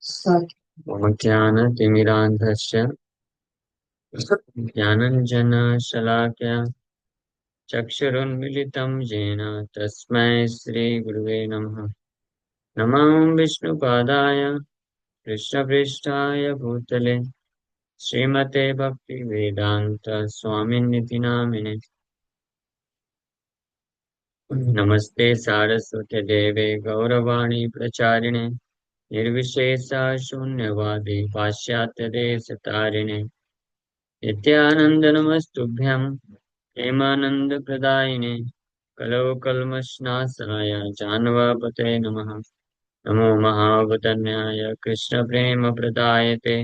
मम ज्ञानतिमिरान्धस्य ज्ञानञ्जनशलाकया चक्षुरुन्मिलितं येन तस्मै श्रीगुरुवे नमः। नमो विष्णुपादाय कृष्णपृष्ठाय भूतले श्रीमते भक्तिवेदान्त स्वामिनिति नामिने। नमस्ते सारस्वते देवे गौरवाणी प्रचारिणे निर्विशेषा शून्यवादी पाश्चात्यदेशतारिणे नित्यानन्दनमस्तुभ्यं हेमानन्दप्रदायिने कलौ कल्मषनाशाय जानवापते नमः। नमो महावदन्याय कृष्णप्रेमप्रदायते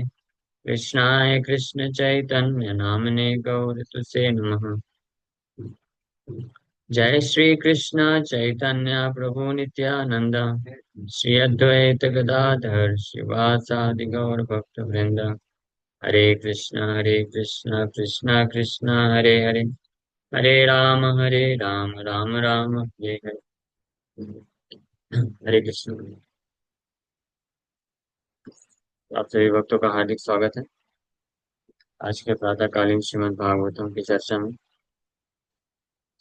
कृष्णाय कृष्णचैतन्यनामने गौरतुसे नमः। जय श्री कृष्ण चैतन्य प्रभु नित्यानंद श्री अद्वैत गदाधर शिवासादि गौर भक्त वृंद। हरे कृष्ण कृष्ण कृष्ण हरे हरे हरे राम राम राम हरे हरे। हरे कृष्ण। आप सभी भक्तों का हार्दिक स्वागत है आज के प्रातःकालीन श्रीमद् भागवतम की चर्चा में।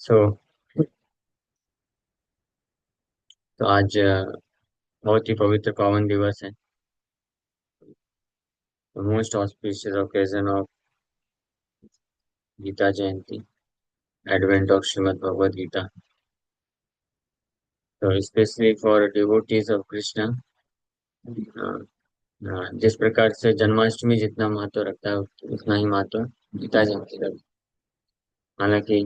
सो तो आज बहुत ही पवित्र पावन दिवस है। Most auspicious occasion of Gita Jayanti, advent of Shrimad Bhagavad Gita. तो specially for devotees of Krishna, जिस प्रकार से जन्माष्टमी जितना महत्व रखता है उतना ही महत्व गीता जयंती का भी। हालांकि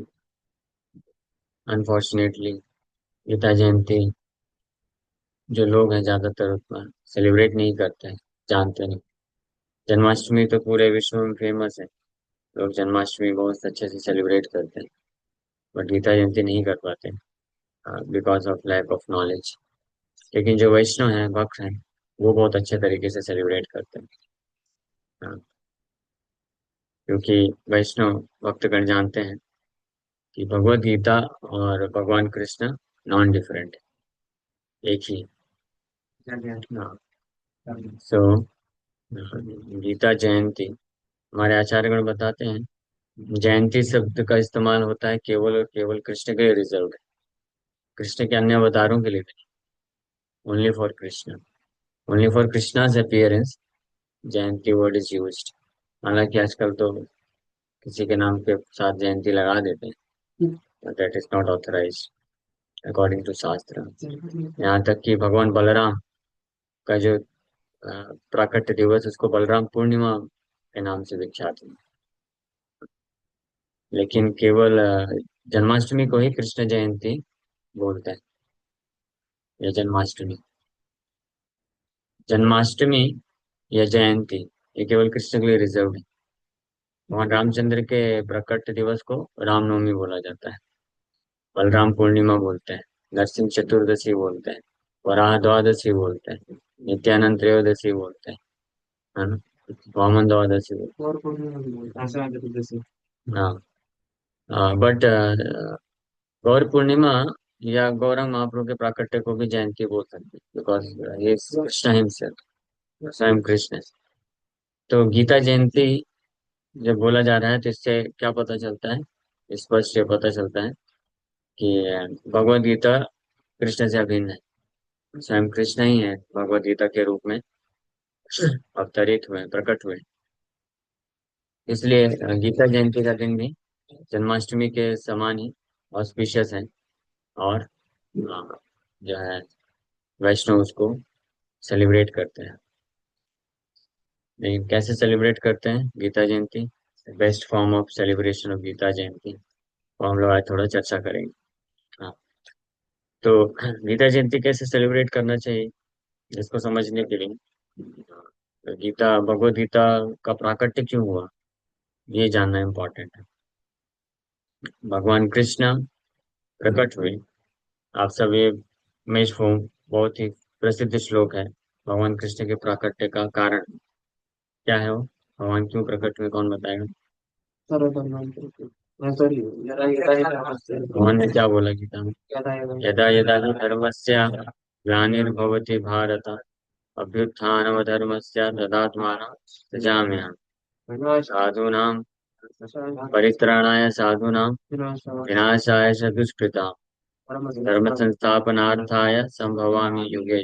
अनफॉर्चुनेटली गीता जयंती जो लोग हैं ज्यादातर उतना सेलिब्रेट नहीं करते हैं, जानते नहीं। जन्माष्टमी तो पूरे विश्व में फेमस है, लोग जन्माष्टमी बहुत अच्छे से सेलिब्रेट करते हैं, बट गीता जयंती नहीं कर पाते because of lack of knowledge. लेकिन जो वैष्णव हैं, भक्त हैं, वो बहुत अच्छे तरीके से सेलिब्रेट करते हैं। हाँ, क्योंकि वैष्णव भक्तगण जानते हैं कि भगवत गीता और भगवान कृष्ण नॉन डिफरेंट, एक ही। हाँ। सो गीता जयंती हमारे आचार्यगण बताते हैं, जयंती शब्द का इस्तेमाल होता है केवल और केवल कृष्ण के लिए रिजर्व है, कृष्ण के अन्य अवतारों के लिए नहीं। Only for Krishna, only for Krishna's appearance Jayanti word is used. हालांकि आजकल तो किसी के नाम के साथ जयंती लगा देते हैं, that is not authorized according to shastra. यहाँ तक कि भगवान बलराम का जो प्राकट्य दिवस, उसको बलराम पूर्णिमा के नाम से विख्यात है। लेकिन केवल जन्माष्टमी को ही कृष्ण जयंती बोलते हैं, या जन्माष्टमी। जन्माष्टमी या जयंती ये केवल कृष्ण के लिए रिजर्व है। भगवान रामचंद्र के प्रकट दिवस को रामनवमी बोला जाता है, बलराम पूर्णिमा बोलते हैं, नरसिंह चतुर्दशी बोलते हैं, वराह द्वादशी बोलते हैं, नित्यानंद त्रयोदशी बोलते हैं, है ना, वामन द्वादशी बोलते हैं। हाँ, बट गौर पूर्णिमा या गौरंग महाप्रभु के प्राकट्य को भी जयंती बोल सकते हैं, बिकॉज ये कृष्ण हिमसेल्फ, स्वयं कृष्ण है। तो गीता जयंती जब बोला जा रहा है तो इससे क्या पता चलता है, स्पष्ट ये पता चलता है कि भगवद गीता कृष्ण से अभिन्न है, स्वयं कृष्ण ही है भगवद गीता के रूप में अवतरित हुए, प्रकट हुए। इसलिए गीता जयंती का दिन भी जन्माष्टमी के समान ही ऑस्पिशियस है। और जो है वैष्णव उसको सेलिब्रेट करते हैं। लेकिन कैसे सेलिब्रेट करते हैं Gita Jayanti, best form of celebration of Gita Jayanti, वो हम लोग आज थोड़ा चर्चा करेंगे। हाँ, तो गीता जयंती कैसे सेलिब्रेट करना चाहिए, इसको समझने के लिए गीता भगवत गीता का प्राकट्य क्यों हुआ, ये जानना इम्पोर्टेंट है। भगवान कृष्ण प्रकट हुए, आप सब ये मेष बहुत ही प्रसिद्ध श्लोक है। भगवान कृष्ण के प्राकट्य का कारण क्या है, वो भगवान क्यों प्रकट हुए, कौन बताएगा? भगवान ने क्या बोला गीता में? यदा यदा हि धर्मस्य ग्लानिर्भवति भारत अभ्युत्थानमधर्मस्य तदात्मानं सृजाम्यहम् साधूनां परित्राणाय साधूनां विनाशाय च दुष्कृताम् धर्म संस्थापनार्थाय संभवामि युगे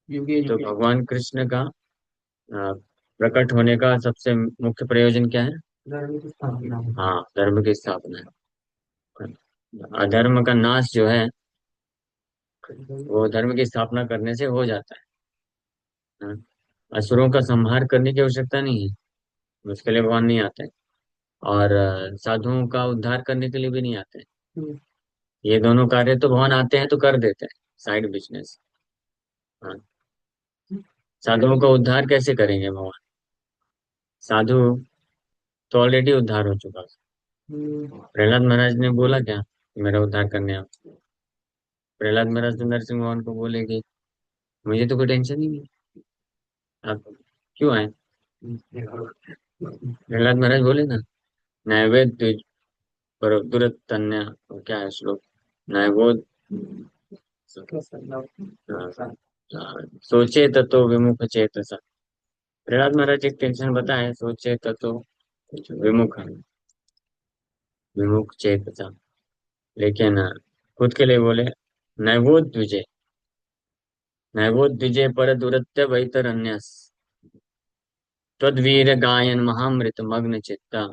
युगे। तो भगवान कृष्ण का अ, प्रकट होने का सबसे मुख्य प्रयोजन क्या है? धर्म की स्थापना। हाँ, धर्म की स्थापना है। अधर्म का नाश जो है वो धर्म की स्थापना करने से हो जाता है। हाँ? असुरों का संहार करने की आवश्यकता नहीं है, उसके लिए भगवान नहीं आते। और साधुओं का उद्धार करने के लिए भी नहीं आते। ये दोनों कार्य तो भगवान आते हैं तो कर देते हैं, साइड बिजनेस। हाँ। साधुओं का उद्धार कैसे करेंगे भगवान? साधु तो ऑलरेडी उद्धार हो चुका है। प्रहलाद महाराज ने बोला क्या मेरा उद्धार करने आप? प्रहलाद महाराज तो नरसिंह भगवान को बोले कि मुझे तो कोई टेंशन ही नहीं, आप क्यों आए? प्रहलाद महाराज बोले ना, नैवेद्य पर दुरत तन्य, क्या है श्लोक? नैवोद सोचे ततो विमुख चेतसा। प्रहलाद महाराज एक टेंशन बताए, सोचे ततो विमुख, विमुख चेतसा। लेकिन खुद के लिए बोले नैवोद्विजय, नैवोद्विजय पर दुरत्य वैतरण्यस तद्वीर गायन महामृत मग्न चित्ता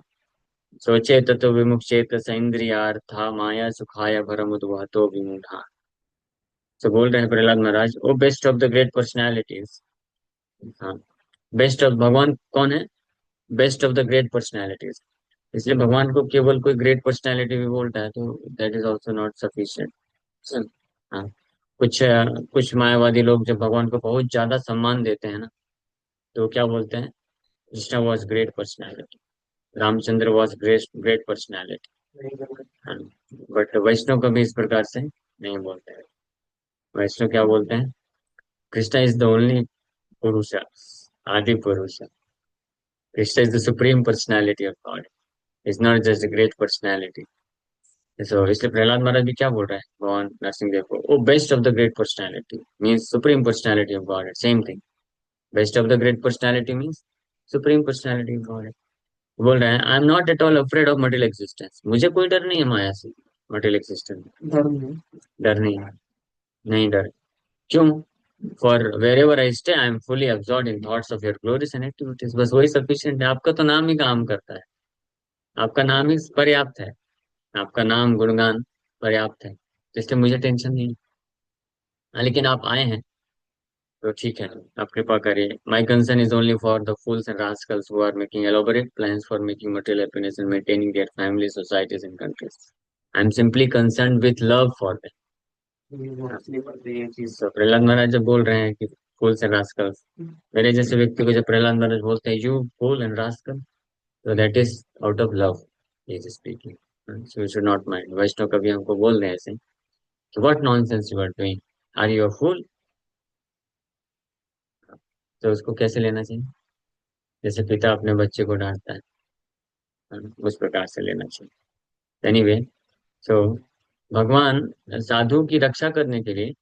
सोचे ततो विमुख चेतस इंद्रियार्था माया सुखाय भरमुद्वहतो विमूढ़ा। तो बोल रहे हैं Prahlad Maharaj, O best of the great personalities. हाँ, बेस्ट ऑफ भगवान कौन है? Best of the great personalities. इसलिए भगवान को केवल कोई ग्रेट पर्सनैलिटी भी बोलता है तो that is also not sufficient. हाँ, कुछ मायावादी लोग जब भगवान को बहुत ज्यादा सम्मान देते हैं ना, तो क्या बोलते हैं? Krishna was great personality, Ramchandra was great great personality. हाँ, बट वैष्णव कभी इस प्रकार से नहीं बोलते हैं। वैष्णव क्या बोलते हैं? कृष्णा इज द ओनली पुरुष, आदि पुरुष। Krishna is the supreme personality of God, is not just a great personality. तो इसलिए प्रहलाद महाराज भी क्या बोल रहे हैं भगवान नरसिंह देव को? O best of the great personality means supreme personality of God, same thing. Best of the great personality means supreme personality of God. बोल रहे हैं I am not at all afraid of material existence, मुझे कोई डर नहीं है माया से, material existence. डर नहीं, डर नहीं है, नहीं डर। क्यों? For wherever I stay I am fully absorbed in thoughts of your glories and activities. बस वही सफिशिएंट है, आपका तो नाम ही काम करता है, आपका नाम ही पर्याप्त है, आपका नाम गुणगान पर्याप्त है, तो इसलिए मुझे टेंशन नहीं है। हाँ, लेकिन आप आए हैं तो ठीक है, आप कृपा करिए। My concern is only for the fools and rascals who are making elaborate plans for making material happiness and maintaining their families, societies and countries. I am simply concerned with love for them. तो प्रहलाद महाराज जब बोल रहे हैं कि fools and rascals, मेरे जैसे व्यक्ति को जब प्रहलाद महाराज बोलते हैं यू fool and rascal, तो that is out of love he is speaking. So you should not mind. Vaishnav कभी हमको बोल रहे हैं ऐसे कि what nonsense you are doing, are you a fool? तो उसको कैसे लेना चाहिए? जैसे पिता अपने बच्चे को डांटता है, उस प्रकार से लेना चाहिए। एनीवे, सो भगवान साधु की रक्षा करने के लिए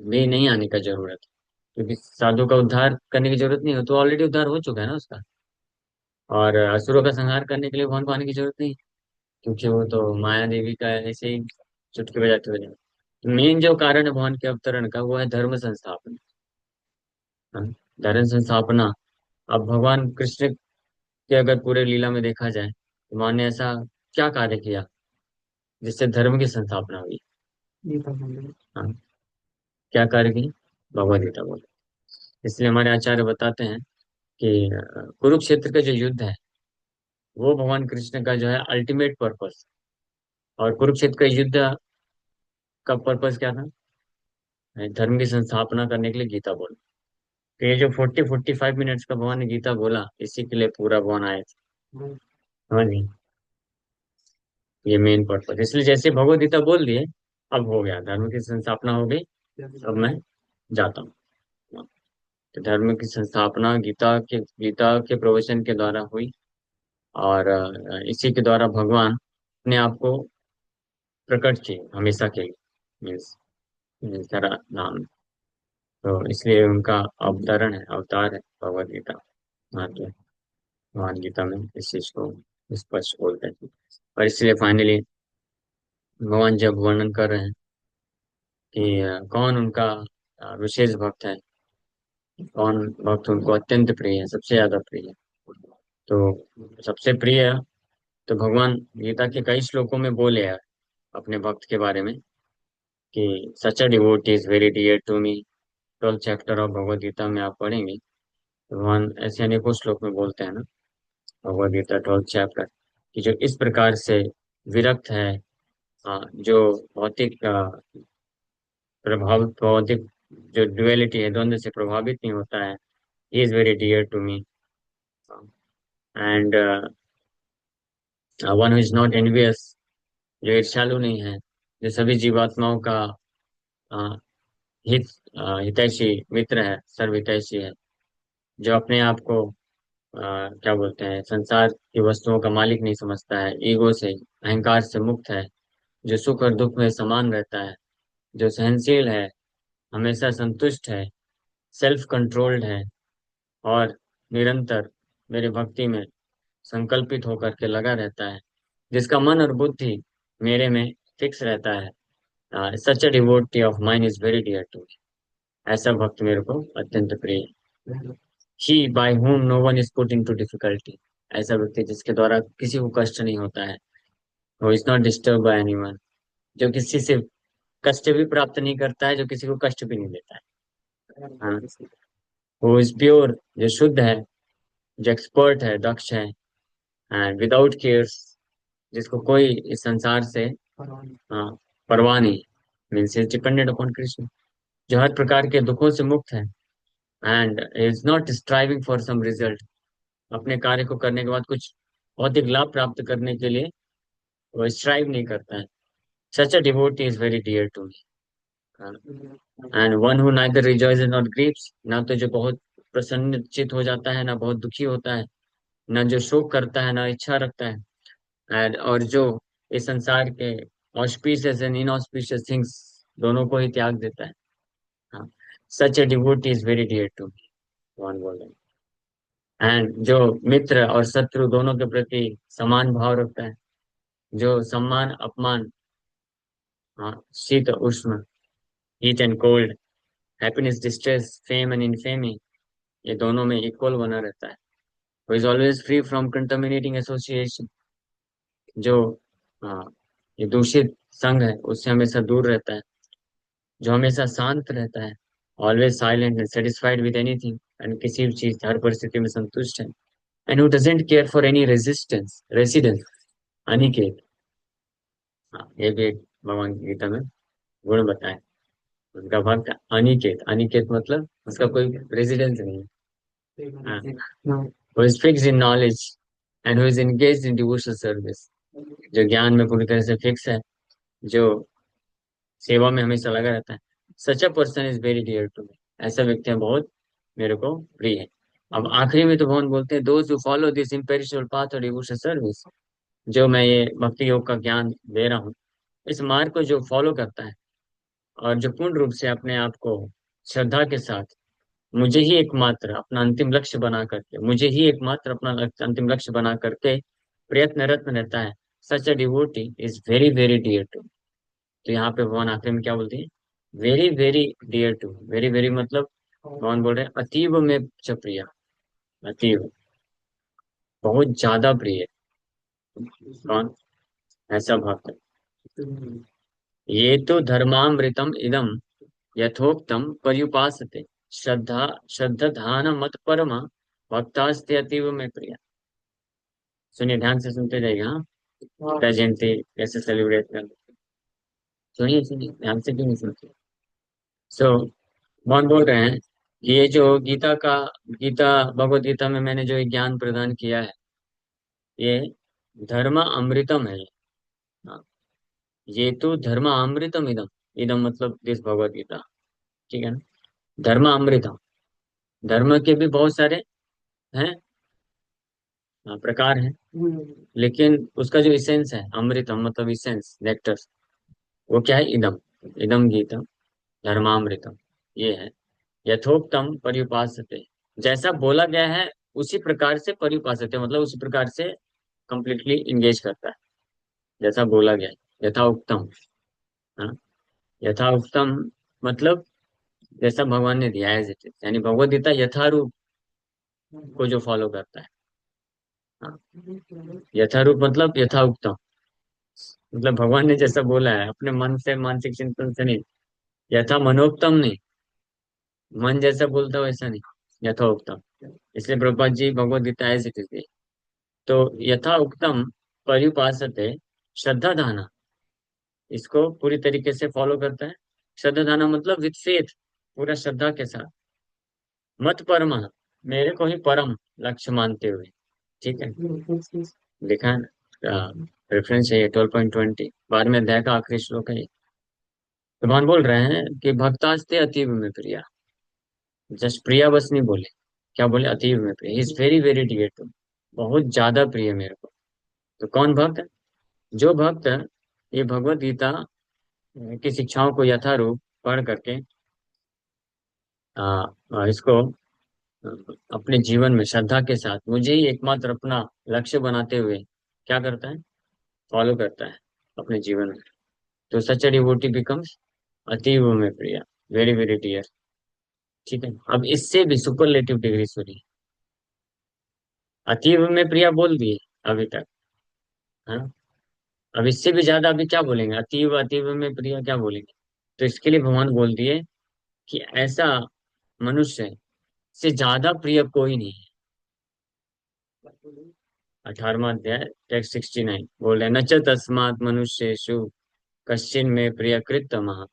भी नहीं आने का जरूरत है, क्योंकि साधु का उद्धार करने की जरूरत नहीं हो, तो ऑलरेडी उद्धार हो चुका है ना उसका। और असुरों का संहार करने के लिए भगवान को आने की जरूरत नहीं है, क्योंकि वो तो माया देवी का ऐसे ही चुटकी बजाते हो जाए। मेन जो कारण है भगवान के अवतरण का वो है धर्म संस्थापना। हाँ, धर्म संस्थापना। अब भगवान कृष्ण के अगर पूरे लीला में देखा जाए तो भगवान ने ऐसा क्या कार्य किया जिससे धर्म की संस्थापना हुई? हाँ, क्या कार्य की? भगवद गीता बोले। इसलिए हमारे आचार्य बताते हैं कि कुरुक्षेत्र का जो युद्ध है वो भगवान कृष्ण का जो है अल्टीमेट पर्पस। और कुरुक्षेत्र का युद्ध का पर्पस क्या था? धर्म की संस्थापना करने के लिए गीता बोला। तो ये जो 45 मिनट्स का भगवान ने गीता बोला, इसी के लिए पूरा भगवान आए थे। हाँ जी, ये मेन पर्पस। इसलिए जैसे भगवद गीता बोल दिए, अब हो गया, धर्म की संस्थापना हो गई, अब मैं जाता हूँ। तो धर्म की संस्थापना गीता के प्रवचन के द्वारा हुई। और इसी के द्वारा भगवान अपने आप को प्रकट किए हमेशा के लिए, मीन्स नाम। तो इसलिए उनका अवतरण है, अवतार है भगवद गीता। हाँ तो भगवद गीता में इस चीज को स्पष्ट बोलते हैं। और इसलिए फाइनली भगवान जब वर्णन कर रहे हैं कि कौन उनका विशेष भक्त है, कौन भक्त उनको अत्यंत प्रिय है, सबसे ज्यादा प्रिय है, तो सबसे प्रिय तो भगवान गीता के कई श्लोकों में बोले हैं अपने भक्त के बारे में कि such a devotee is very dear to me. 12th chapter of Bhagavad Gita में आप पढ़ेंगे तो भगवान ऐसे अनेकों श्लोक में बोलते हैं ना, भगवद गीता 12th चैप्टर, कि जो इस प्रकार से विरक्त है, जो भौतिक भौतिक जो ड्युअलिटी है, द्वंद्व से प्रभावित नहीं होता है, he is very dear to me. And one who is not envious, जो ईर्ष्यालु नहीं है, जो सभी जीवात्माओं का अ, हित हितैषी मित्र है, सर्वहितैषी है, जो अपने आप को क्या बोलते हैं, संसार की वस्तुओं का मालिक नहीं समझता है, ईगो से, अहंकार से मुक्त है, जो सुख और दुख में समान रहता है, जो सहनशील है, हमेशा संतुष्ट है, सेल्फ कंट्रोल्ड है, और निरंतर मेरी भक्ति में संकल्पित होकर के लगा रहता है, जिसका मन और बुद्धि मेरे में फिक्स रहता है। Such a devotee of mine is very dear to me. ऐसा भक्त मेरे को अत्यंत प्रिय है। He by whom no one is put into difficulty. ऐसा व्यक्ति जिसके द्वारा किसी को कष्ट नहीं होता है, वो is not disturb by anyone, जो किसी से कष्ट भी प्राप्त नहीं करता है, जो किसी को कष्ट भी नहीं देता है। हाँ, वो इज प्योर, जो शुद्ध है, जो एक्सपर्ट है, दक्ष है, एंड विदाउट केयर्स, जिसको कोई इस संसार से हाँ परवाह नहीं, means is dependent upon Krishna, जो हर प्रकार के दुखों से मुक्त है, and is not striving for some result. अपने कार्य को करने के बाद कुछ भौतिक लाभ प्राप्त करने के लिए वो स्ट्राइव नहीं करता है। Such a devotee is very dear to me. And one who neither rejoices not grieves, ना तो जो बहुत प्रसन्नचित हो जाता है, ना बहुत दुखी होता है, ना जो शोक करता है, ना इच्छा रखता है, और जो इस संसार के ऑस्पिशियस एंड इनऑस्पिशियस थिंग्स दोनों को ही त्याग देता है। हाँ, such a devotee is very dear to me, भगवान बोल रहे हैं। एंड जो मित्र और शत्रु दोनों के प्रति समान भाव रखता है, जो सम्मान अपमान, हाँ, शीत उष्ण, heat and cold, happiness distress, fame and infamy, ये दोनों में इक्वल बना रहता है। वो is always free from contaminating association, जो हाँ, ये दूषित संग है उससे हमेशा दूर रहता है, जो हमेशा शांत रहता है, always silent and satisfied with anything, and किसी भी चीज हर परिस्थिति में संतुष्ट है, and who doesn't care for any resistance residence, Aniket. हाँ, ये भी एक भगवान की गीता में गुण बताए उनका भक्त अनिकेत। अनिकेत मतलब उसका कोई रेजिडेंस नहीं है। हाँ, वो is fix in knowledge and who is engaged in devotional service, जो ज्ञान में पूरी तरह से फिक्स है, जो सेवा में हमेशा लगा रहता है। Such a person is very dear to me. ऐसा व्यक्ति है बहुत मेरे को प्रिय है। अब आखिरी में तो भगवान बोलते हैं, those who follow this imperishable path of devotional service, जो मैं ये भक्ति योग का ज्ञान दे रहा हूँ, इस मार्ग को जो फॉलो करता है, और जो पूर्ण रूप से अपने आप को श्रद्धा के साथ मुझे ही एकमात्र अपना अंतिम लक्ष्य बना करके, मुझे ही एकमात्र अपना अंतिम लक्ष्य बना करके प्रयत्नरत रहता है, such a devotee is very very dear to. तो यहाँ पे भगवान आखिर में क्या बोलते हैं, very very dear to. Very very मतलब भगवान बोल रहे हैं अतीब में च प्रिय, अतीब, बहुत ज्यादा प्रिय। कौन ऐसा भक्त है? ये तो धर्मामृतम इदम यथोक्तम पर्युपासते, श्रद्धा श्रद्धाधान मत परमा, भक्तास्ते अतीव में प्रिय। सुनिए, ध्यान से सुनते जाइए। हाँ, गीता जयंती कैसे सेलिब्रेट कर, सुनिए सुनिए ध्यान से, क्यों नहीं सुनते? सो भगवान बोल रहे हैं कि ये जो गीता भगवत गीता में मैंने जो ये ज्ञान प्रदान किया है, ये धर्म अमृतम है। हाँ, ये तो धर्म अमृतम इदम, इदम मतलब दिस भगवत गीता, ठीक है ना? धर्म अमृतम, धर्म के भी बहुत सारे हैं, प्रकार हैं, लेकिन उसका जो इसेंस है, अमृतम मतलब इसेंस, नेक्टर, वो क्या है? इदम, इदम गीता धर्मामृतम, ये है। यथोक्तम पर्युपासते, जैसा बोला गया है उसी प्रकार से पर्युपासते, मतलब उसी प्रकार से कंप्लीटली इंगेज करता है, जैसा बोला गया है। यथा उत्तम, हाँ, यथा उत्तम मतलब जैसा भगवान ने दिया है एज इट इज, यानी भगवत गीता यथारूप को जो फॉलो करता है। हाँ, यथारूप मतलब यथा उत्तम, मतलब भगवान ने जैसा बोला है अपने मन से, मानसिक चिंतन से नहीं, यथा मनोक्तम नहीं, मन जैसा बोलता है वैसा नहीं, यथा उत्तम। इसलिए प्रभुपाद जी भगवत गीता ऐसी थी। तो यथा उत्तम पर्युपासते श्रद्धा दाना, इसको पूरी तरीके से फॉलो करता है। श्रद्धा दाना मतलब विथ फेथ, पूरा श्रद्धा के साथ। मत परमा, मेरे को ही परम लक्ष्य मानते हुए। ठीक है, लिखा है ना, रेफरेंस है 12.20, 12वें अध्याय का आखिरी श्लोक है ये। भगवान बोल रहे हैं कि भक्तास्ते अतीब में प्रिया, जस्ट प्रिया बस नहीं बोले, क्या बोले, अतीब में प्रिय, is very very dear to, बहुत ज्यादा प्रिय मेरे को। तो कौन भक्त है? जो भक्त ये भगवत गीता की शिक्षाओं को यथारूप पढ़ करके इसको अ, अपने जीवन में श्रद्धा के साथ मुझे ही एकमात्र अपना लक्ष्य बनाते हुए क्या करता है, फॉलो करता है अपने जीवन में, तो सच डिवोटी बिकम्स अतीव में प्रिय, वेरी वेरी डियर। ठीक है, अब इससे भी सुपरलेटिव डिग्री सुनिए। अतीव में प्रिया बोल दिए अभी तक, है ना? अब इससे भी ज्यादा अभी क्या बोलेंगे, अतीव अतीव में प्रिय क्या बोलेंगे? तो इसके लिए भगवान बोल दिए कि ऐसा मनुष्य से ज्यादा प्रिय कोई नहीं है। 18वां अध्याय टेक्स्ट 69 बोल रहे, न च तस्मात् मनुष्येषु कश्चिन में प्रिय कृतमः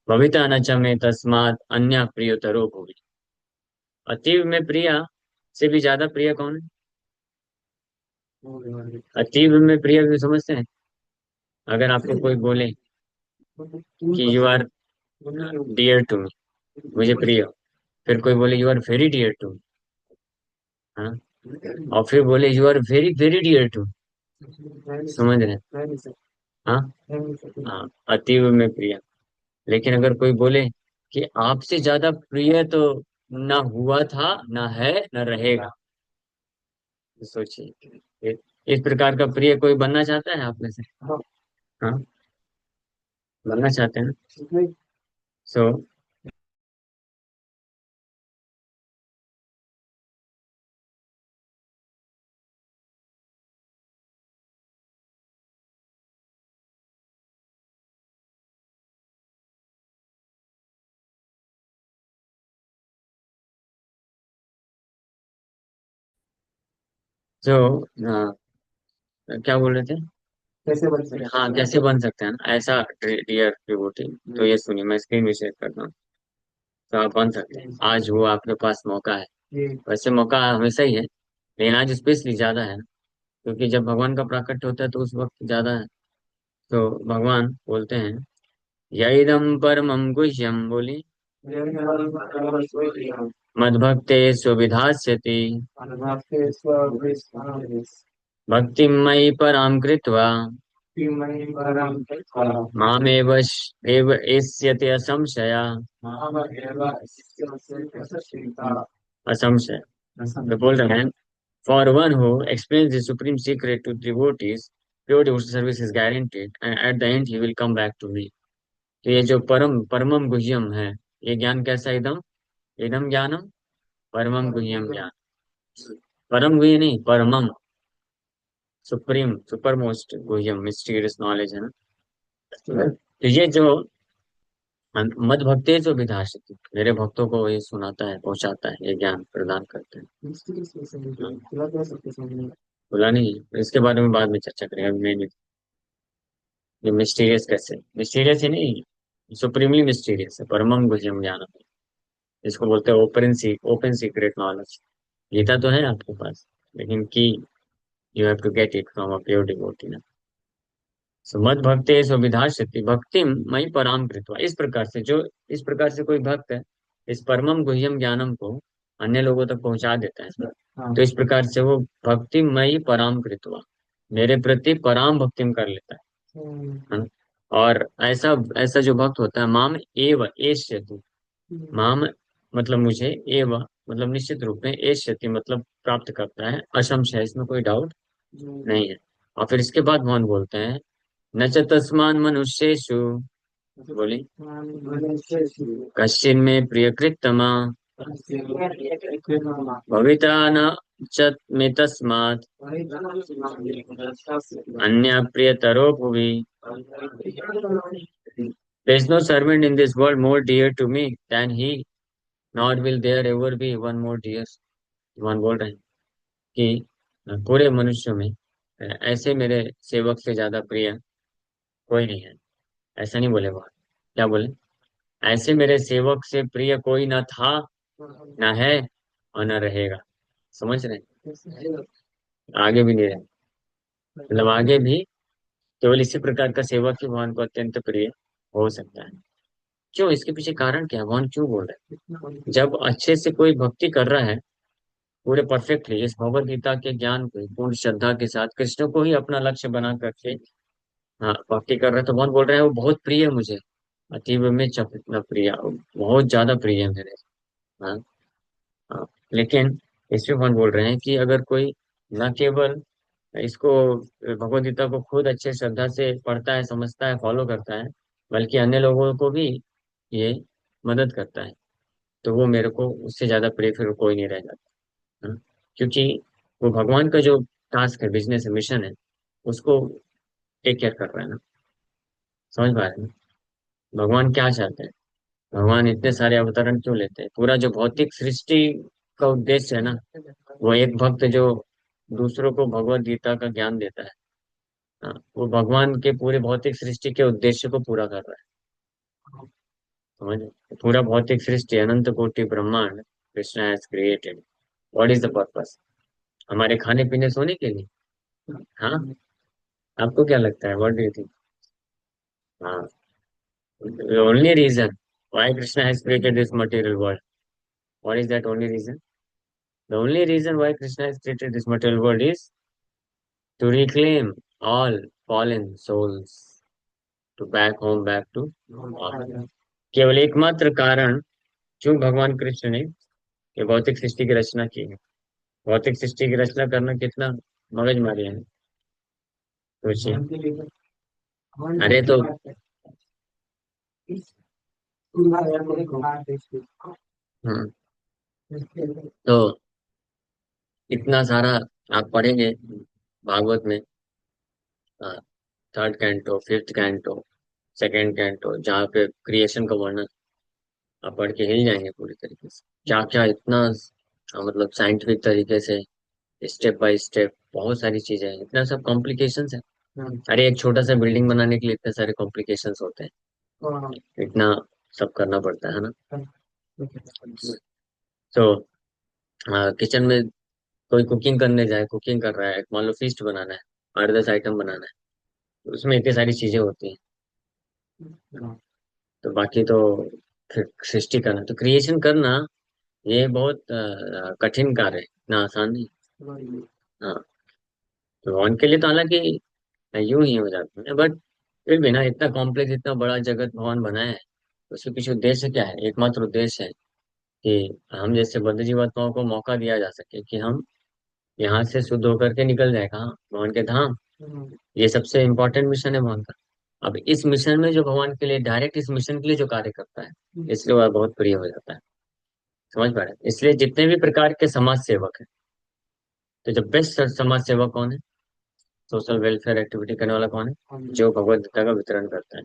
भविता न च मे तस्मात् अन्य प्रियतरो भुवि। अतीव में प्रिया से भी ज्यादा प्रिय कौन है? अतीव में प्रिय भी समझते हैं? अगर आपको कोई बोले कि you are dear to me, मुझे प्रिय हो, फिर कोई बोले you are very dear to me, हाँ, और फिर बोले you are very very dear to, समझ रहे हैं? हाँ, हाँ, अतीव में प्रिय। लेकिन अगर कोई बोले कि आपसे ज्यादा प्रिय तो ना हुआ था, ना है, ना रहेगा, तो सोचिए, इस प्रकार का प्रिय कोई बनना चाहता है आप में से? हाँ, बनना चाहते हैं ना? सो जो क्या बोल रहे थे? कैसे बन सकते हैं? हाँ, कैसे बन सकते हैं ना ऐसा डियर डिवोटी? तो ये सुनिए, मैं स्क्रीन भी शेयर करता हूँ, तो आप बन सकते हैं, आज वो आपके पास मौका है। वैसे मौका हमेशा ही है, लेकिन आज स्पेशली ज्यादा है, क्योंकि जब भगवान का प्राकट्य होता है तो उस वक्त ज्यादा है। तो भगवान बोलते हैं, यइदम परमं गुह्यम, बोली, मद्भक्ते सुविधास्यति भक्तिं मयि परां कृत्वा एव एष्यते असंशया, असंशय। तो बोल रहे हैं, for one who explains the supreme secret to devotees, pure devotee service is guaranteed and at the end he will come back to me. तो ये जो परमम गुह्यम है, ये ज्ञान कैसा है? एकदम एकदम ज्ञानम परमम गुह्यम ज्ञान, परम गुह्य नहीं, परमम, सुप्रीम, सुपर मोस्ट गुह्यम मिस्टीरियस नॉलेज है ना। तो ये जो मद भक्ते जो विधाशति, मेरे भक्तों को ये सुनाता है, पहुंचाता है, ये ज्ञान प्रदान करता है। बोला नहीं, इसके बारे में बाद में चर्चा करेंगे, अभी मैं ये मिस्टीरियस कैसे, मिस्टीरियस ही नहीं, सुप्रीमली मिस्टीरियस है, परमम गुह्यम ज्ञान, इसको बोलते हैं ओपन सीक्रेट नॉलेज। गीता तो है आपके पास, लेकिन की you have to get it from a pure devotee ना। सो मद भक्ते विधास्यति भक्ति मई पराम कृत्वा, इस प्रकार से जो, इस प्रकार से कोई भक्त है, इस परमम गुह्यम ज्ञानम को अन्य लोगों तक पहुंचा देता है। तो इस प्रकार से वो भक्ति मई पराम कृत्वा, मेरे प्रति पराम भक्ति कर लेता है ना? और ऐसा ऐसा जो भक्त होता है, माम एव एष्यतु, माम मतलब मुझे एव मतलब निश्चित रूप में एष्यति मतलब प्राप्त करता है, असंशय, इसमें कोई डाउट नहीं है। और फिर इसके बाद भगवान बोलते हैं, न च तस्मान् मनुष्येषु, बोली, कश्चिन में प्रियकृत्तमा भविता न च मे तस्मात् अन्य प्रियतरो भुवि। There is no servant in this world more dear to me than he, nor will there ever be one more dear. भगवान बोल रहे हैं कि पूरे मनुष्यों में ऐसे मेरे सेवक से ज्यादा प्रिय कोई नहीं है। ऐसा नहीं बोले भगवान, क्या बोले, ऐसे मेरे सेवक से प्रिय कोई ना था, ना है, और ना रहेगा। समझ रहे हैं? आगे भी नहीं रहे, मतलब आगे भी केवल इसी प्रकार का सेवक ही भगवान को अत्यंत प्रिय हो सकता है। क्यों, इसके पीछे कारण क्या है, भगवान क्यों बोल रहे हैं? जब अच्छे से कोई भक्ति कर रहा है, पूरे परफेक्टली इस भगवत गीता के ज्ञान को पूर्ण श्रद्धा के साथ कृष्ण को ही अपना लक्ष्य बना करके, हाँ, भक्ति कर रहा है, तो भगवान बोल रहे हैं वो बहुत प्रिय है मुझे, अतीब में चप इतना प्रिय, बहुत ज्यादा प्रिय है मेरे। हाँ। हाँ। लेकिन इसमें भगवान बोल रहे हैं कि अगर कोई न केवल इसको भगवत गीता को खुद अच्छे श्रद्धा से पढ़ता है, समझता है, फॉलो करता है, बल्कि अन्य लोगों को भी ये मदद करता है, तो वो मेरे को उससे ज्यादा प्रिय फिर कोई नहीं रह जाता। हाँ। क्योंकि वो भगवान का जो टास्क है, बिजनेस है, मिशन है, उसको टेक केयर कर रहा है ना। समझ पा रहे हैं ना? भगवान क्या चाहते हैं, भगवान इतने सारे अवतरण क्यों लेते हैं, पूरा जो भौतिक सृष्टि का उद्देश्य है ना, वो एक भक्त जो दूसरों को भगवत गीता का ज्ञान देता है, हाँ, वो भगवान के पूरे भौतिक सृष्टि के उद्देश्य को पूरा कर रहा है। समझ, पूरा भौतिक सृष्टि, अनंत कोटि ब्रह्मांड Krishna has created, what is the purpose, हमारे खाने पीने सोने के लिए। हाँ, आपको क्या लगता है, व्हाट डू यू थिंक? हाँ, the only reason why Krishna has created this material world, what is that only reason? The only reason why Krishna has created this material world is to reclaim all fallen souls to back home, back to God. केवल एकमात्र कारण क्यों भगवान कृष्ण ने ये भौतिक सृष्टि की रचना की है। भौतिक सृष्टि की रचना करना कितना मगजमारी है, सोचिए। अरे तो, हम्म, तो इतना सारा आप पढ़ेंगे भागवत में, third canto, fifth canto, second canto, जहाँ पे क्रिएशन का वर्णन, आप पढ़ के हिल जाएंगे पूरी तरीके से, क्या क्या इतना मतलब साइंटिफिक तरीके से, स्टेप बाय स्टेप, बहुत सारी चीजें हैं, इतना सब कॉम्प्लिकेशंस है। अरे एक छोटा सा बिल्डिंग बनाने के लिए इतने सारे कॉम्प्लिकेशंस होते हैं, इतना सब करना पड़ता है ना। तो किचन में कोई कुकिंग करने जाए, कुकिंग कर रहा है, मान लो फीस्ट बनाना है, 8-10 आइटम बनाना है, तो उसमें इतनी सारी चीजें होती हैं। तो बाकी तो फिर सृष्टि करना, तो क्रिएशन करना, ये बहुत कठिन कार्य है, इतना आसान नहीं। हाँ, तो उनके लिए तो हालांकि यूं ही हो जाता है, बट फिर भी ना, इतना कॉम्प्लेक्स, इतना बड़ा जगत भगवान बनाया है, उसके पीछे उद्देश्य क्या है, एकमात्र उद्देश्य है कि हम जैसे बद्ध जीवात्माओं को मौका दिया जा सके कि हम यहाँ से शुद्ध होकर के निकल जाए कहाँ, भगवान के धाम। ये सबसे इम्पोर्टेंट मिशन है भगवान का। अब इस मिशन में जो भगवान के लिए डायरेक्ट, इस मिशन के लिए जो कार्य करता है, इसलिए वह बहुत प्रिय हो जाता है। समझ पा रहे हैं? इसलिए जितने भी प्रकार के समाज सेवक हैं, तो जो बेस्ट समाज सेवक कौन है, सोशल वेलफेयर एक्टिविटी करने वाला कौन है, जो भगवत गीता का वितरण करता है।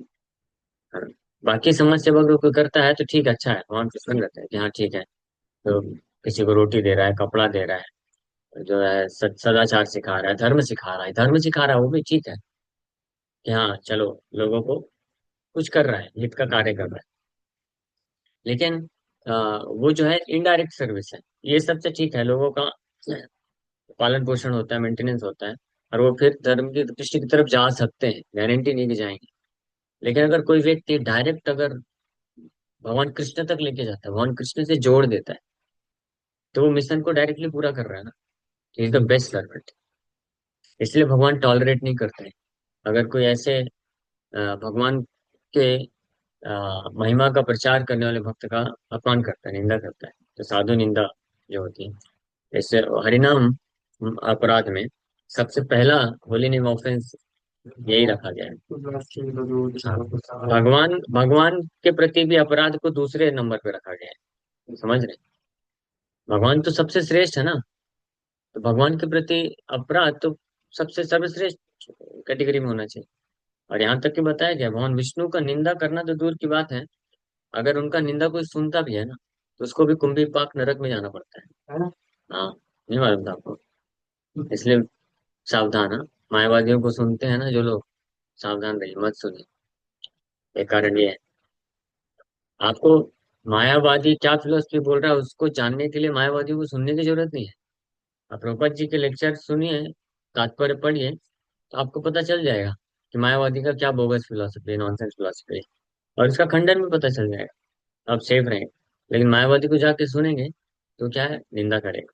हाँ। बाकी समाज सेवक जो कोई करता है तो ठीक है, अच्छा है, भगवान प्रसन्न रहता है कि हाँ ठीक है, तो किसी को रोटी दे रहा है, कपड़ा दे रहा है, जो है सदाचार सिखा रहा है, धर्म सिखा रहा है, धर्म सिखा रहा है, वो भी ठीक है कि हाँ चलो, लोगों को कुछ कर रहा है, हित का कार्य कर रहा है। लेकिन वो जो है इनडायरेक्ट सर्विस है, ये सबसे ठीक है, लोगों का पालन पोषण होता है, मेंटेनेंस होता है, और वो फिर धर्म की दृष्टि की तरफ जा सकते हैं, गारंटी नहीं कि जाएंगे। लेकिन अगर कोई व्यक्ति डायरेक्ट अगर भगवान कृष्ण तक लेके जाता है, भगवान कृष्ण से जोड़ देता है, तो वो मिशन को डायरेक्टली पूरा कर रहा है ना, इज द बेस्ट सर्वेंट। इसलिए भगवान टॉलरेट नहीं करते हैं। अगर कोई ऐसे भगवान के महिमा का प्रचार करने वाले भक्त का अपमान करता है, निंदा करता है, तो साधु निंदा जो होती है। इससे हरिनाम अपराध में सबसे पहला होली नेम ऑफेंस यही रखा गया है। हाँ, भगवान भगवान के प्रति भी अपराध को दूसरे नंबर पे रखा गया है, समझ रहे हैं? भगवान तो सबसे श्रेष्ठ है ना, तो भगवान के प्रति अपराध तो सबसे सर्वश्रेष्ठ कैटेगरी में होना चाहिए। और यहाँ तक कि बताया गया, भगवान विष्णु का निंदा करना तो दूर की बात है, अगर उनका निंदा कोई सुनता भी है ना, तो उसको भी कुंभी पाक नरक में जाना पड़ता है ना? हाँ, नहीं मालूम था आपको? इसलिए सावधान, हाँ। मायावादियों को सुनते हैं ना जो लोग, सावधान रहिए, मत सुनिए। एक कारण ये है आपको, मायावादी क्या फिलोसफी बोल रहा है उसको जानने के लिए मायावादियों को सुनने की जरूरत नहीं है। आप प्रभुपाद जी के लेक्चर सुनिए, तात्पर्य पढ़िए, तो आपको पता चल जाएगा कि मायावादी का क्या बोगस फिलोसफी है, नॉनसेंस फिलोसफी है, और इसका खंडन भी पता चल जाएगा। आप सेफ रहेंगे। लेकिन मायावादी को जाके सुनेंगे तो क्या है, निंदा करेगा।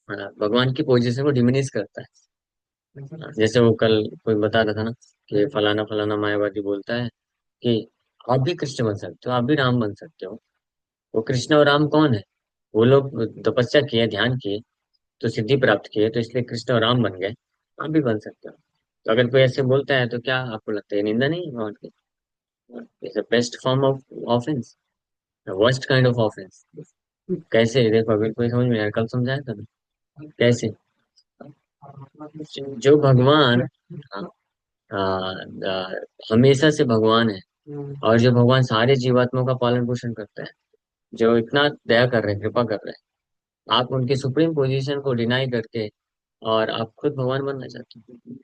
हाँ, भगवान की पोजीशन को डिमिनिश करता है। हाँ, जैसे वो कल कोई बता रहा था ना कि फलाना फलाना मायावादी बोलता है कि आप भी कृष्ण बन सकते हो, आप भी राम बन सकते हो। वो कृष्ण और राम कौन है? वो लोग तपस्या किए, ध्यान किए, तो सिद्धि प्राप्त किए, तो इसलिए कृष्ण और राम बन गए। आप भी बन सकते हो। तो अगर कोई ऐसे बोलता है तो क्या आपको लगता है, ये निंदा नहीं है भगवान की? It's best form of offence, worst kind of offence. कैसे? देखो, अगर कोई समझ में आया, कल समझाया था ना। कैसे? जो भगवान, हाँ, हमेशा से भगवान है, और जो भगवान सारे जीवात्माओं का पालन पोषण करता है, जो इतना दया कर रहे हैं, कृपा कर रहे हैं, आप उनकी सुप्रीम पोजीशन को डिनाई करके और आप खुद भगवान बनना चाहते हैं।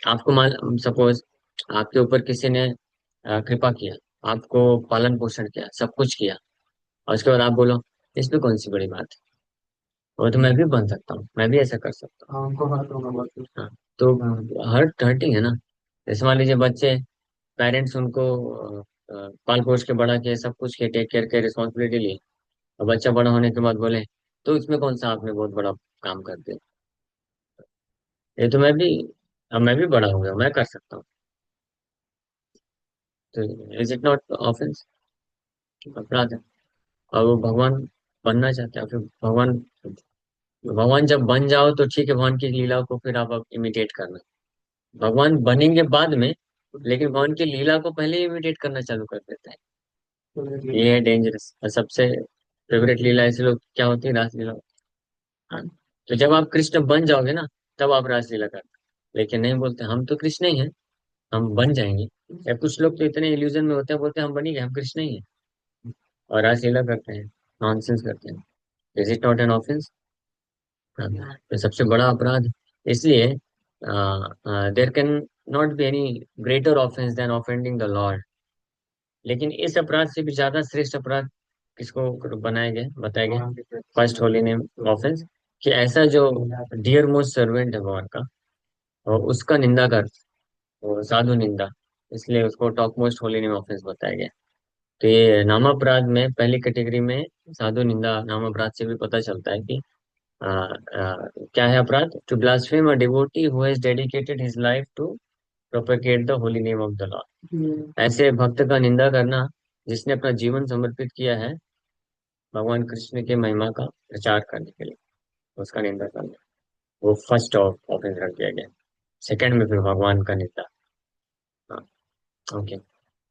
आपको मान सपोज आपके ऊपर किसी ने कृपा किया, आपको पालन पोषण किया, सब कुछ किया, और उसके बाद आप बोलो इसमें कौन सी बड़ी बात है, वो तो मैं भी बन सकता हूँ, मैं भी ऐसा कर सकता हूँ। हाँ, उनको हर्ट होगा बात। हाँ, तो हर्टिंग है ना। जैसे मान लीजिए बच्चे, पेरेंट्स उनको पाल पोस के बड़ा किए, सब कुछ किए, टेक केयर के रिस्पॉन्सिबिलिटी ली, और बच्चा बड़ा होने के बाद बोले तो इसमें कौन सा आपने बहुत बड़ा काम कर दिया, ये तो मैं भी, अब मैं भी बड़ा हो गया, मैं कर सकता हूँ। तो इज इट नॉट ऑफेंस? अपराध है। और वो भगवान बनना चाहते हैं, फिर भगवान, भगवान जब बन जाओ तो ठीक है, भगवान की लीला को फिर आप इमिटेट करना। भगवान बनेंगे बाद में, लेकिन भगवान की लीला को पहले ही इमिटेट करना चालू कर देता है। ये है डेंजरस। और सबसे फेवरेट लीला ऐसे लोग क्या होती है, रासलीला होती है। हाँ, तो जब आप कृष्ण बन जाओगे ना, तब आप रासलीला करते, लेकिन नहीं बोलते हम तो कृष्ण ही हैं, हम बन जाएंगे। या कुछ लोग तो इतने इल्यूजन में होते हैं, बोलते हैं हम बन ही गए, हम कृष्ण ही हैं, और रासलीला करते हैं, नॉनसेंस करते हैं। Is it not an offense? तो सबसे बड़ा अपराध। इसलिए there can not be any greater offense than offending the lord. लेकिन इस अपराध से भी ज्यादा श्रेष्ठ अपराध किसको बनाए गए, बताए गए? फर्स्ट होली नेम ऑफेंस, कि ऐसा जो डियर मोस्ट सर्वेंट है भगवान का, और उसका निंदा कर, वो साधु निंदा, इसलिए उसको top most holy name offence बताया गया। तो ये नाम अपराध में पहली कैटेगरी में साधु निंदा नाम अपराध से भी पता चलता है कि क्या है अपराध? To blaspheme a devotee who has dedicated his life to propagate the holy name of the lord. ऐसे भक्त का निंदा करना जिसने अपना जीवन समर्पित किया है भगवान कृष्ण के महिमा का प्रचार करने के लिए, उसका निंदा करना, वो फर्स्ट ऑफेंस रख दिया गया। सेकंड में फिर भगवान का निंदा। हाँ, ओके।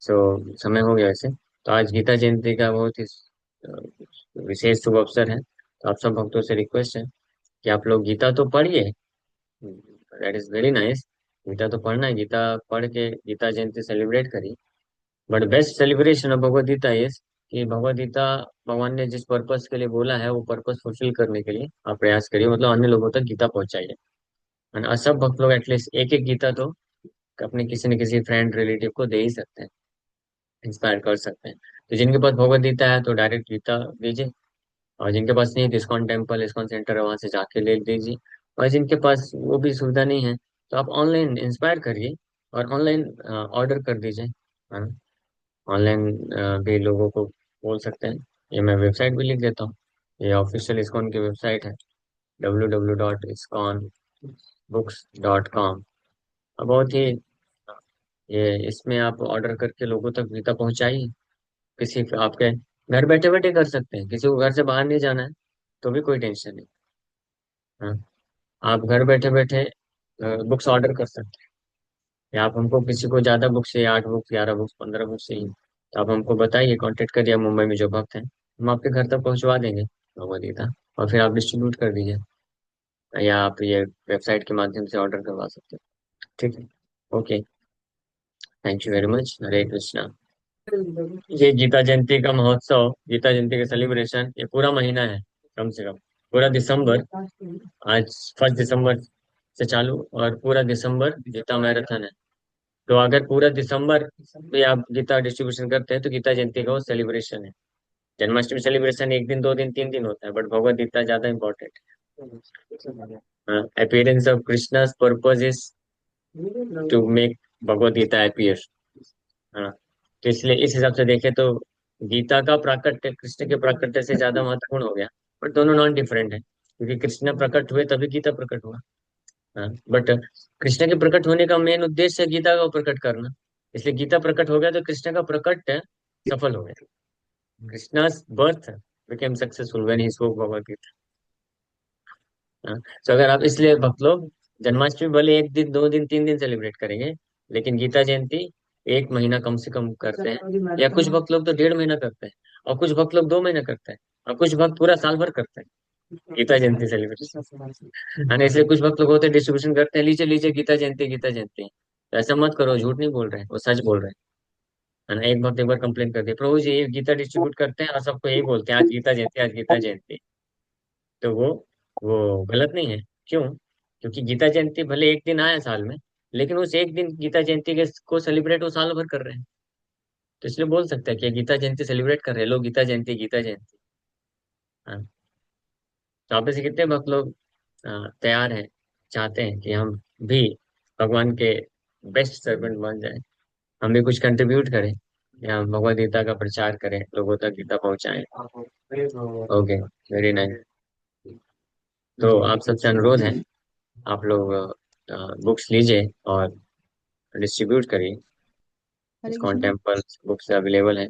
सो समय हो गया वैसे, तो आज गीता जयंती का बहुत ही विशेष शुभ अवसर है, तो आप सब भक्तों से रिक्वेस्ट है कि आप लोग गीता तो पढ़िए, that is very nice. Gita तो पढ़ना है, गीता पढ़ के गीता जयंती सेलिब्रेट करिए। But best celebration of Bhagavad Gita is कि भगवद गीता भगवान ने जिस पर्पस के लिए बोला है वो पर्पस फुलफिल करने के लिए आप प्रयास करिए, मतलब अन्य लोगों तक गीता पहुंचाइए। और सब भक्त लोग एटलीस्ट एक एक गीता तो अपने किसी न किसी फ्रेंड रिलेटिव को दे ही सकते हैं, इंस्पायर कर सकते हैं। तो जिनके पास भगवद गीता है तो डायरेक्ट गीता दीजिए, और जिनके पास नहीं है तो इस्कॉन टेम्पल, इस्कॉन सेंटर है, वहां से जाके ले लीजिए। और जिनके पास वो भी सुविधा नहीं है तो आप ऑनलाइन इंस्पायर करिए, और ऑनलाइन ऑर्डर कर दीजिए, है ना? ऑनलाइन भी लोगों को बोल सकते हैं। ये मैं वेबसाइट भी लिख देता हूँ, ये ऑफिशियल इस्कॉन की वेबसाइट है, www.iskonbooks.com। बहुत ही ये इसमें आप ऑर्डर करके लोगों तक गीता पहुंचाइए। किसी आपके घर बैठे बैठे कर सकते हैं, किसी को घर से बाहर नहीं जाना है तो भी कोई टेंशन नहीं। हाँ, आप घर बैठे बैठे बुक्स ऑर्डर कर सकते हैं। या आप हमको किसी को ज्यादा बुक्स चाहिए, 8 बुक्स, 11 बुक्स, 15 बुक्स चाहिए, तो आप हमको बताइए, कांटेक्ट करिए, मुंबई में जो भक्त हैं हम आपके घर तक पहुंचवा देंगे भगवद गीता। और फिर आप डिस्ट्रीब्यूट कर दीजिए, या आप ये वेबसाइट के माध्यम से ऑर्डर करवा सकते हैं। ठीक है। Okay. Thank you very much. Hare Krishna. ये गीता जयंती का महोत्सव, गीता जयंती का सेलिब्रेशन, ये पूरा महीना है, कम से कम पूरा दिसंबर। आज 1 दिसंबर से चालू, और पूरा दिसंबर गीता मैराथन है। तो अगर पूरा दिसंबर में आप गीता डिस्ट्रीब्यूशन करते हैं तो गीता जयंती का वो सेलिब्रेशन है। जन्माष्टमी सेलिब्रेशन 1 दिन, 2 दिन, 3 दिन होता है, बट भगवद गीता ज्यादा इंपॉर्टेंट है। Appearance of कृष्णा's purpose is to make Bhagavad Gita appear. हाँ, तो इसलिए इस हिसाब से देखें तो गीता का प्राकट्य कृष्ण के प्राकट्य से ज्यादा महत्वपूर्ण हो गया। बट दोनों नॉन डिफरेंट है, क्योंकि कृष्ण प्रकट हुए तभी गीता प्रकट हुआ। हाँ, बट कृष्ण के प्रकट होने का मेन उद्देश्य है गीता को प्रकट करना। इसलिए गीता प्रकट हो गया तो कृष्ण का प्रकट सफल हो गया। कृष्णा's birth became successful when he spoke Bhagavad Gita. हाँ, तो अगर आप, इसलिए भक्त लोग जन्माष्टमी भले 1 दिन, 2 दिन, 3 दिन सेलिब्रेट करेंगे, लेकिन गीता जयंती 1 महीना कम से कम करते हैं, या कुछ भक्त लोग तो 1.5 महीना करते हैं, और कुछ भक्त लोग 2 महीना करते हैं, और कुछ भक्त पूरा साल भर करते हैं गीता जयंती सेलिब्रेशन। है ना, इसलिए कुछ भक्त लोग होते हैं डिस्ट्रीब्यूशन करते हैं, लीजिए लीजिए गीता जयंती, गीता जयंती। तो ऐसा मत करो, झूठ नहीं बोल रहे हैं, वो सच बोल रहे हैं। है ना, एक भक्त एक बार कंप्लेन कर दिया, प्रभु जी ये गीता डिस्ट्रीब्यूट करते हैं और सबको यही बोलते हैं आज गीता जयंती, आज गीता जयंती। तो वो गलत नहीं है। क्यों? क्योंकि गीता जयंती भले 1 दिन आया साल में, लेकिन उस 1 दिन गीता जयंती के को सेलिब्रेट वो साल भर कर रहे हैं। तो इसलिए बोल सकते हैं कि गीता जयंती सेलिब्रेट कर रहे हैं लोग, गीता जयंती, गीता जयंती। हाँ, तो आप में से कितने भक्त लोग तैयार हैं, चाहते हैं कि हम भी भगवान के बेस्ट सर्वेंट बन जाए, हम भी कुछ कंट्रीब्यूट करें, या हम भगवद गीता का प्रचार करें, लोगों तक गीता पहुंचाएं। Okay, very nice. तो आप सबसे अनुरोध है, आप लोग बुक्स लीजिए और डिस्ट्रीब्यूट करिए। Hare ISKCON Krishna. Temple books available है।